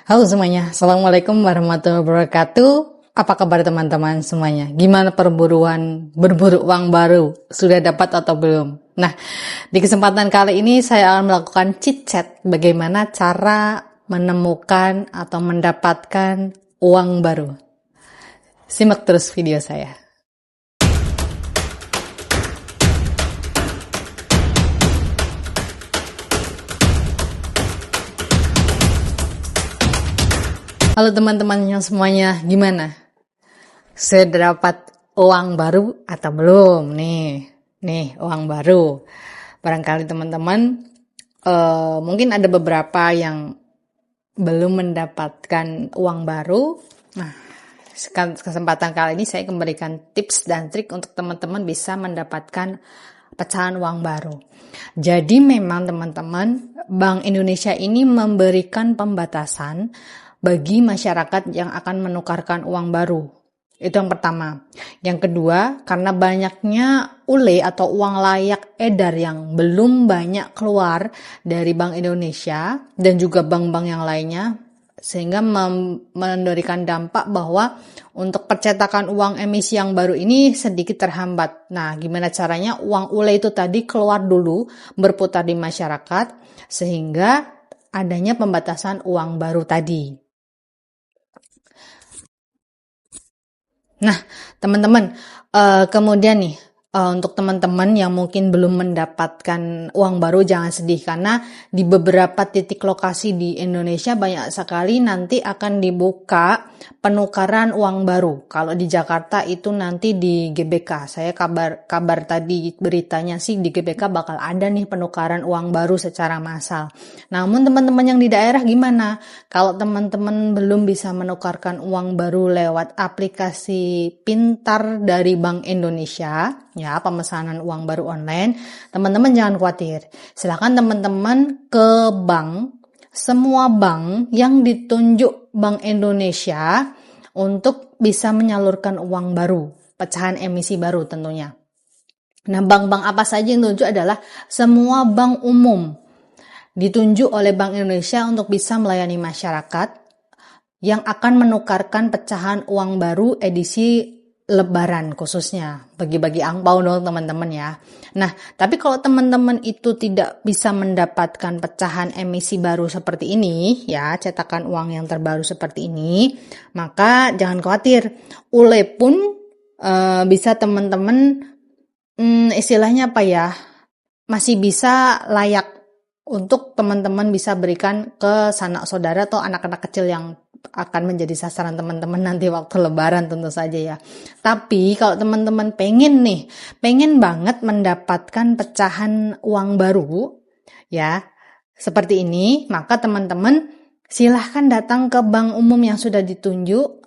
Halo semuanya, Assalamualaikum warahmatullahi wabarakatuh. Apa kabar teman-teman semuanya? Gimana perburuan berburu uang baru? Sudah dapat atau belum? Nah, di kesempatan kali ini saya akan melakukan chit chat bagaimana cara menemukan atau mendapatkan uang baru. Simak terus video saya. Halo teman-teman yang semuanya, gimana? Sudah dapat uang baru atau belum? Nih uang baru. Barangkali teman-teman mungkin ada beberapa yang belum mendapatkan uang baru. Nah, kesempatan kali ini saya memberikan tips dan trik untuk teman-teman bisa mendapatkan pecahan uang baru. Jadi memang teman-teman, Bank Indonesia ini memberikan pembatasan bagi masyarakat yang akan menukarkan uang baru. Itu yang pertama. Yang kedua, karena banyaknya ULE atau uang layak edar yang belum banyak keluar dari Bank Indonesia dan juga bank-bank yang lainnya, sehingga memberikan dampak bahwa untuk percetakan uang emisi yang baru ini sedikit terhambat. Nah, gimana caranya uang ULE itu tadi keluar dulu, berputar di masyarakat, sehingga adanya pembatasan uang baru tadi. Nah, teman-teman, kemudian nih, untuk teman-teman yang mungkin belum mendapatkan uang baru, jangan sedih karena di beberapa titik lokasi di Indonesia banyak sekali nanti akan dibuka penukaran uang baru. Kalau di Jakarta itu nanti di GBK. Saya kabar tadi beritanya sih di GBK bakal ada nih penukaran uang baru secara massal. Namun teman-teman yang di daerah gimana? Kalau teman-teman belum bisa menukarkan uang baru lewat aplikasi pintar dari Bank Indonesia, ya, pemesanan uang baru online, teman-teman jangan khawatir. Silakan teman-teman ke bank, semua bank yang ditunjuk Bank Indonesia untuk bisa menyalurkan uang baru, pecahan emisi baru tentunya. Nah, bank-bank apa saja yang ditunjuk adalah semua bank umum ditunjuk oleh Bank Indonesia untuk bisa melayani masyarakat yang akan menukarkan pecahan uang baru edisi Lebaran khususnya, bagi-bagi angpau dong teman-teman ya. Nah, tapi kalau teman-teman itu tidak bisa mendapatkan pecahan emisi baru seperti ini, ya, cetakan uang yang terbaru seperti ini, maka jangan khawatir. ULE pun bisa teman-teman, istilahnya apa ya, masih bisa layak untuk teman-teman bisa berikan ke sanak saudara atau anak-anak kecil yang akan menjadi sasaran teman-teman nanti waktu Lebaran tentu saja ya. Tapi kalau teman-teman pengen banget mendapatkan pecahan uang baru ya, seperti ini, maka teman-teman silahkan datang ke bank umum yang sudah ditunjuk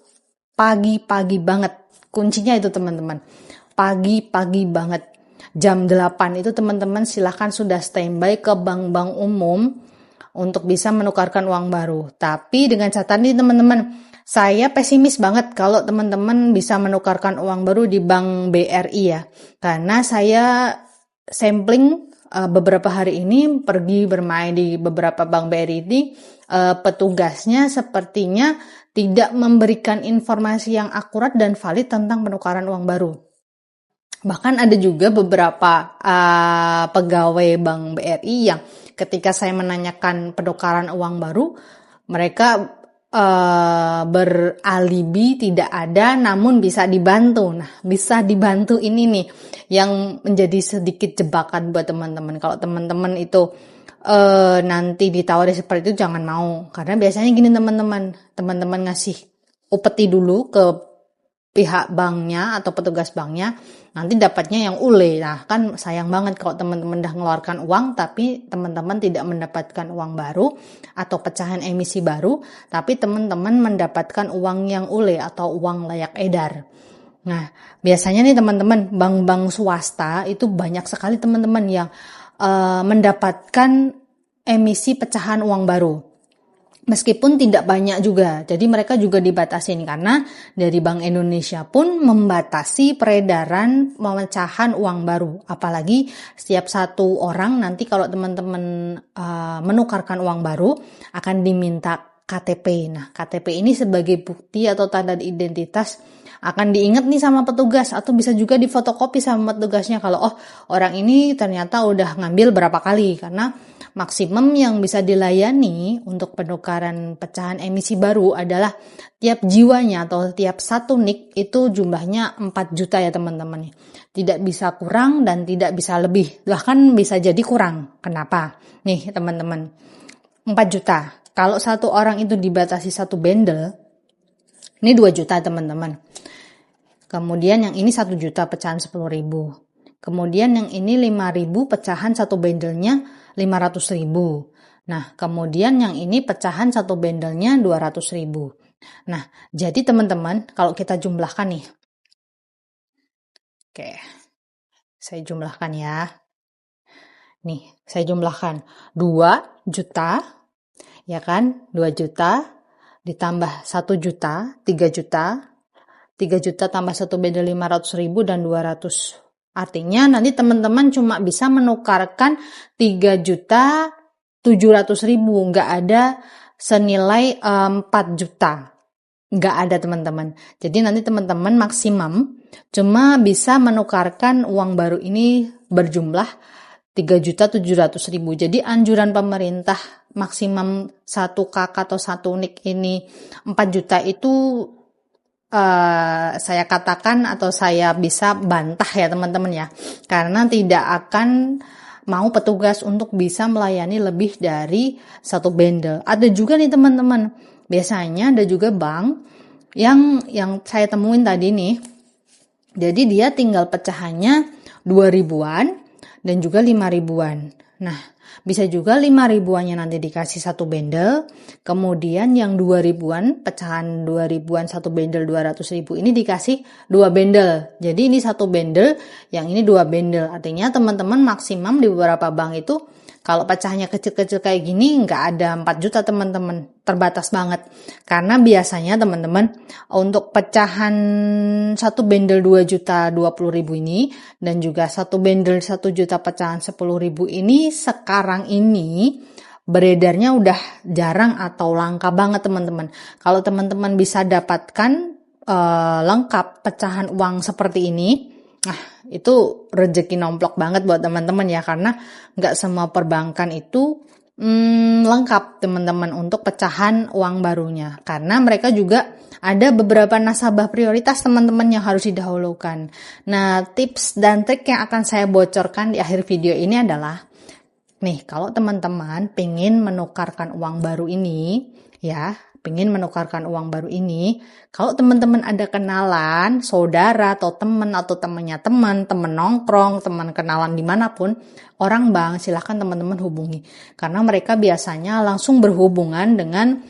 pagi-pagi banget. Kuncinya itu teman-teman, pagi-pagi banget. Jam 8 itu teman-teman silahkan sudah standby ke bank-bank umum untuk bisa menukarkan uang baru. Tapi dengan catatan nih teman-teman, saya pesimis banget kalau teman-teman bisa menukarkan uang baru di Bank BRI ya. Karena saya sampling beberapa hari ini pergi bermain di beberapa Bank BRI ini, petugasnya sepertinya tidak memberikan informasi yang akurat dan valid tentang penukaran uang baru. Bahkan ada juga beberapa pegawai Bank BRI yang ketika saya menanyakan penukaran uang baru, mereka beralibi tidak ada, namun bisa dibantu. Nah, bisa dibantu ini nih yang menjadi sedikit jebakan buat teman-teman. Kalau teman-teman itu nanti ditawari seperti itu, jangan mau. Karena biasanya gini teman-teman ngasih upeti dulu ke pihak banknya atau petugas banknya, nanti dapatnya yang ULE. Nah, kan sayang banget kalau teman-teman udah ngeluarkan uang tapi teman-teman tidak mendapatkan uang baru atau pecahan emisi baru, tapi teman-teman mendapatkan uang yang ULE atau uang layak edar. Nah, biasanya nih teman-teman, bank-bank swasta itu banyak sekali teman-teman yang mendapatkan emisi pecahan uang baru. Meskipun tidak banyak juga, jadi mereka juga dibatasin karena dari Bank Indonesia pun membatasi peredaran pemecahan uang baru. Apalagi setiap satu orang nanti kalau teman-teman menukarkan uang baru akan diminta KTP. Nah, KTP ini sebagai bukti atau tanda identitas akan diingat nih sama petugas, atau bisa juga difotokopi sama petugasnya kalau orang ini ternyata udah ngambil berapa kali, karena maksimum yang bisa dilayani untuk penukaran pecahan emisi baru adalah tiap jiwanya atau tiap satu NIK itu jumlahnya 4 juta ya teman-teman. Tidak bisa kurang dan tidak bisa lebih, bahkan bisa jadi kurang. Kenapa? Nih teman-teman, 4 juta. Kalau satu orang itu dibatasi satu bendel, ini 2 juta teman-teman. Kemudian yang ini 1 juta pecahan 10.000. Kemudian yang ini 5.000 pecahan satu bendelnya 500.000. Nah, kemudian yang ini pecahan satu bendelnya 200.000. Nah, jadi teman-teman, kalau kita jumlahkan nih. Oke, saya jumlahkan ya. Nih, saya jumlahkan 2 juta, ya kan? 2 juta ditambah 1 juta, 3 juta. 3 juta tambah satu bendel 500.000 dan 200. Artinya nanti teman-teman cuma bisa menukarkan 3 juta 700.000. Nggak ada senilai 4 juta. Nggak ada teman-teman. Jadi nanti teman-teman maksimum cuma bisa menukarkan uang baru ini berjumlah 3.700.000. Jadi anjuran pemerintah maksimum 1 KK atau 1 NIK ini 4 juta itu saya katakan atau saya bisa bantah ya teman-teman ya, karena tidak akan mau petugas untuk bisa melayani lebih dari satu bendel. Ada juga nih teman-teman, biasanya ada juga bank yang saya temuin tadi nih, jadi dia tinggal pecahannya 2.000-an dan juga 5.000-an. Nah, bisa juga 5.000-annya nanti dikasih satu bendel, kemudian yang 2.000-an, pecahan 2.000-an satu bendel 200.000 ini dikasih 2 bendel. Jadi ini satu bendel, yang ini 2 bendel. Artinya teman-teman maksimum di beberapa bank itu kalau pecahnya kecil-kecil kayak gini nggak ada 4 juta teman-teman, terbatas banget. Karena biasanya teman-teman untuk pecahan satu bendel 2.020.000 ini dan juga satu bendel 1 juta pecahan 10.000 ini sekarang ini beredarnya udah jarang atau langka banget teman-teman. Kalau teman-teman bisa dapatkan lengkap pecahan uang seperti ini, nah itu rezeki nomplok banget buat teman-teman ya, karena nggak semua perbankan itu lengkap teman-teman untuk pecahan uang barunya, karena mereka juga ada beberapa nasabah prioritas teman-teman yang harus didahulukan. Nah, tips dan trik yang akan saya bocorkan di akhir video ini adalah nih, kalau teman-teman pengen menukarkan uang baru ini ya, kalau teman-teman ada kenalan, saudara atau teman atau temannya teman nongkrong, teman kenalan dimanapun, orang bank, silahkan teman-teman hubungi. Karena mereka biasanya langsung berhubungan dengan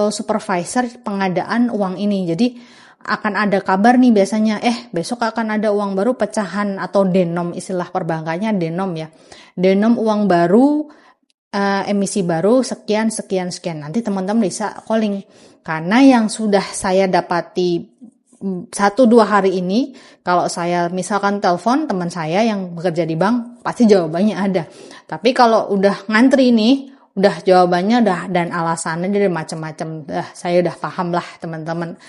supervisor pengadaan uang ini. Jadi akan ada kabar nih biasanya, besok akan ada uang baru pecahan atau denom, istilah perbankannya denom ya. Denom uang baru, emisi baru sekian. Nanti teman-teman bisa calling. Karena yang sudah saya dapati 1-2 hari ini, kalau saya misalkan telepon teman saya yang bekerja di bank, pasti jawabannya ada. Tapi kalau udah ngantri nih, udah jawabannya dan alasannya dari macam-macam. Saya udah paham lah teman-teman.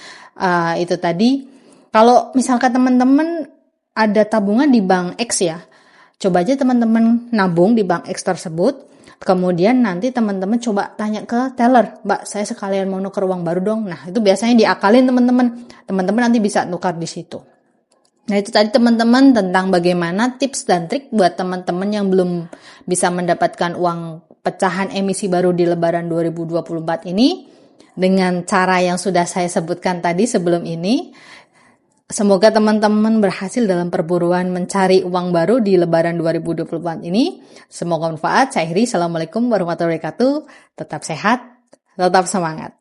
Itu tadi, kalau misalkan teman-teman ada tabungan di bank X ya, coba aja teman-teman nabung di bank X tersebut. Kemudian nanti teman-teman coba tanya ke teller, Mbak, saya sekalian mau nuker uang baru dong. Nah, itu biasanya diakalin teman-teman. Teman-teman nanti bisa nukar di situ. Nah, itu tadi teman-teman tentang bagaimana tips dan trik buat teman-teman yang belum bisa mendapatkan uang pecahan emisi baru di Lebaran 2024 ini dengan cara yang sudah saya sebutkan tadi sebelum ini. Semoga teman-teman berhasil dalam perburuan mencari uang baru di Lebaran 2024 ini. Semoga bermanfaat. Saya Heri. Assalamualaikum warahmatullahi wabarakatuh. Tetap sehat, tetap semangat.